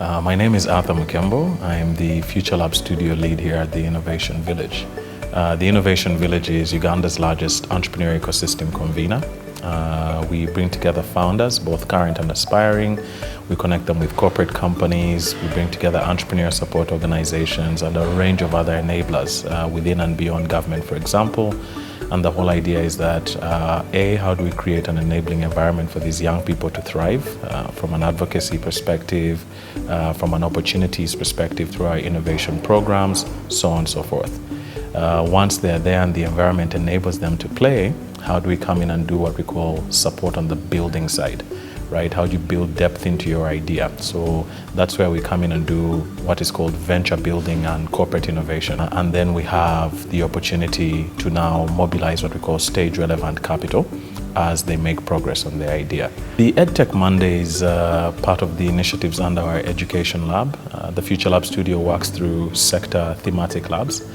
My name is Arthur Mukembo. I am the Future Lab Studio lead here at the Innovation Village. The Innovation Village is Uganda's largest entrepreneurial ecosystem convener. We bring together founders, both current and aspiring. We connect them with corporate companies. We bring together entrepreneur support organizations and a range of other enablers within and beyond government, for example. And the whole idea is that, how do we create an enabling environment for these young people to thrive from an advocacy perspective, from an opportunities perspective through our innovation programs, so on and so forth. Once they're there and the environment enables them to play, how do we come in and do what we call support on the building side, right? How do you build depth into your idea? So that's where we come in and do what is called venture building and corporate innovation. And then we have the opportunity to now mobilize what we call stage relevant capital as they make progress on their idea. The EdTech Monday is part of the initiatives under our education lab. The Future Lab Studio works through sector thematic labs.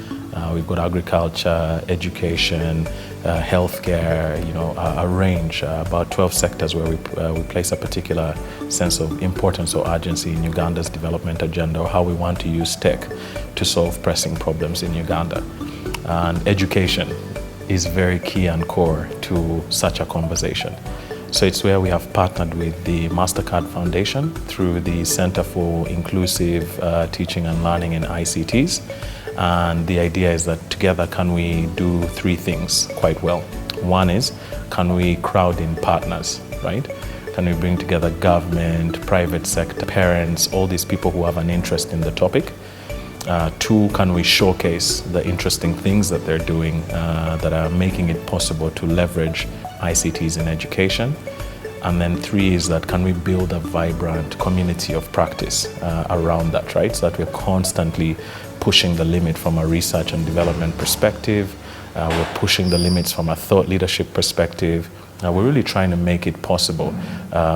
We've got agriculture, education, healthcare, a range, about 12 sectors where we place a particular sense of importance or urgency in Uganda's development agenda, or how we want to use tech to solve pressing problems in Uganda. And education is very key and core to such a conversation. So it's where we have partnered with the MasterCard Foundation through the Center for Inclusive Teaching and Learning in ICTs. And the idea is that together can we do three things quite well. One is, can we crowd in partners, right? Can we bring together government, private sector, parents, all these people who have an interest in the topic? Two, can we showcase the interesting things that they're doing that are making it possible to leverage ICTs in education? And then three is that, can we build a vibrant community of practice around that, right? So that we're constantly pushing the limit from a research and development perspective. We're pushing the limits from a thought leadership perspective. We're really trying to make it possible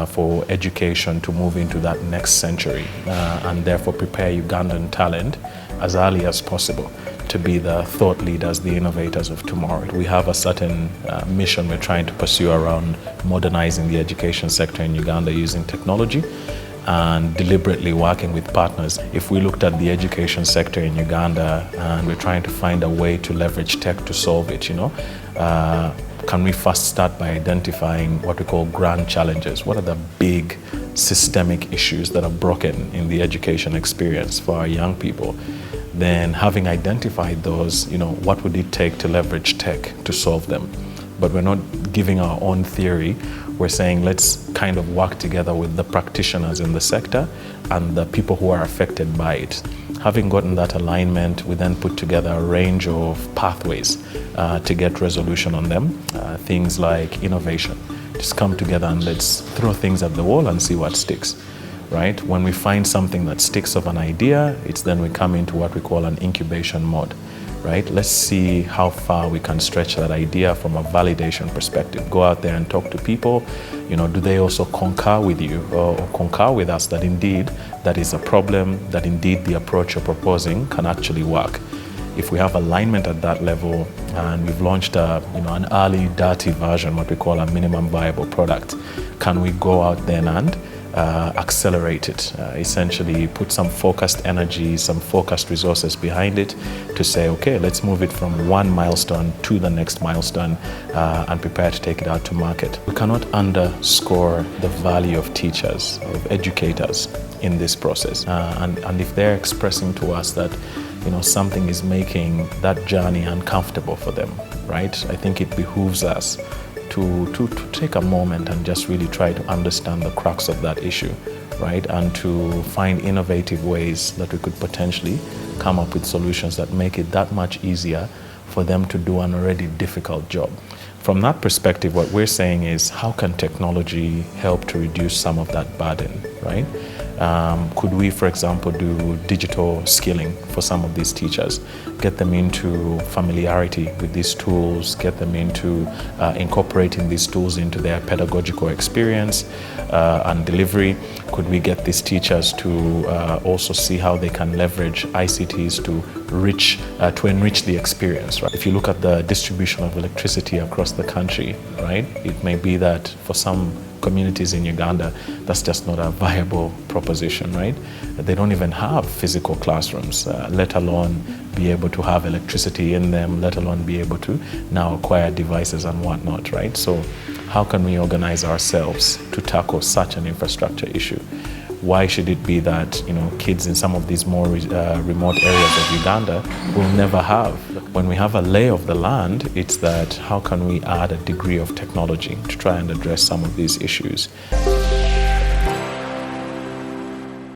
for education to move into that next century and therefore prepare Ugandan talent as early as possible to be the thought leaders, the innovators of tomorrow. We have a certain mission we're trying to pursue around modernizing the education sector in Uganda using technology and deliberately working with partners. If we looked at the education sector in Uganda and we're trying to find a way to leverage tech to solve it, can we first start by identifying what we call grand challenges? What are the big systemic issues that are broken in the education experience for our young people? Then, having identified those, what would it take to leverage tech to solve them? But we're not giving our own theory. We're saying let's kind of work together with the practitioners in the sector and the people who are affected by it. Having gotten that alignment, we then put together a range of pathways to get resolution on them. Things like innovation. Just come together and let's throw things at the wall and see what sticks. Right? When we find something that sticks of an idea, it's then we come into what we call an incubation mode. Right? Let's see how far we can stretch that idea from a validation perspective. Go out there and talk to people. Do they also concur with you or concur with us that indeed that is a problem, that indeed the approach you're proposing can actually work? If we have alignment at that level and we've launched an early dirty version, what we call a minimum viable product, can we go out then and accelerate it, essentially put some focused energy, some focused resources behind it to say, okay, let's move it from one milestone to the next milestone and prepare to take it out to market. We cannot underscore the value of teachers, of educators in this process. And if they're expressing to us that something is making that journey uncomfortable for them, right? I think it behooves us to take a moment and just really try to understand the crux of that issue, right? And to find innovative ways that we could potentially come up with solutions that make it that much easier for them to do an already difficult job. From that perspective, what we're saying is, how can technology help to reduce some of that burden, right? Could we, for example, do digital skilling for some of these teachers, get them into familiarity with these tools, get them into incorporating these tools into their pedagogical experience and delivery? Could we get these teachers to also see how they can leverage ICTs to enrich the experience, right? If you look at the distribution of electricity across the country, right, it may be that for some communities in Uganda, that's just not a viable proposition, right? They don't even have physical classrooms, let alone be able to have electricity in them, let alone be able to now acquire devices and whatnot, right? So how can we organize ourselves to tackle such an infrastructure issue? Why should it be that kids in some of these more remote areas of Uganda will never have? When we have a lay of the land, it's that how can we add a degree of technology to try and address some of these issues?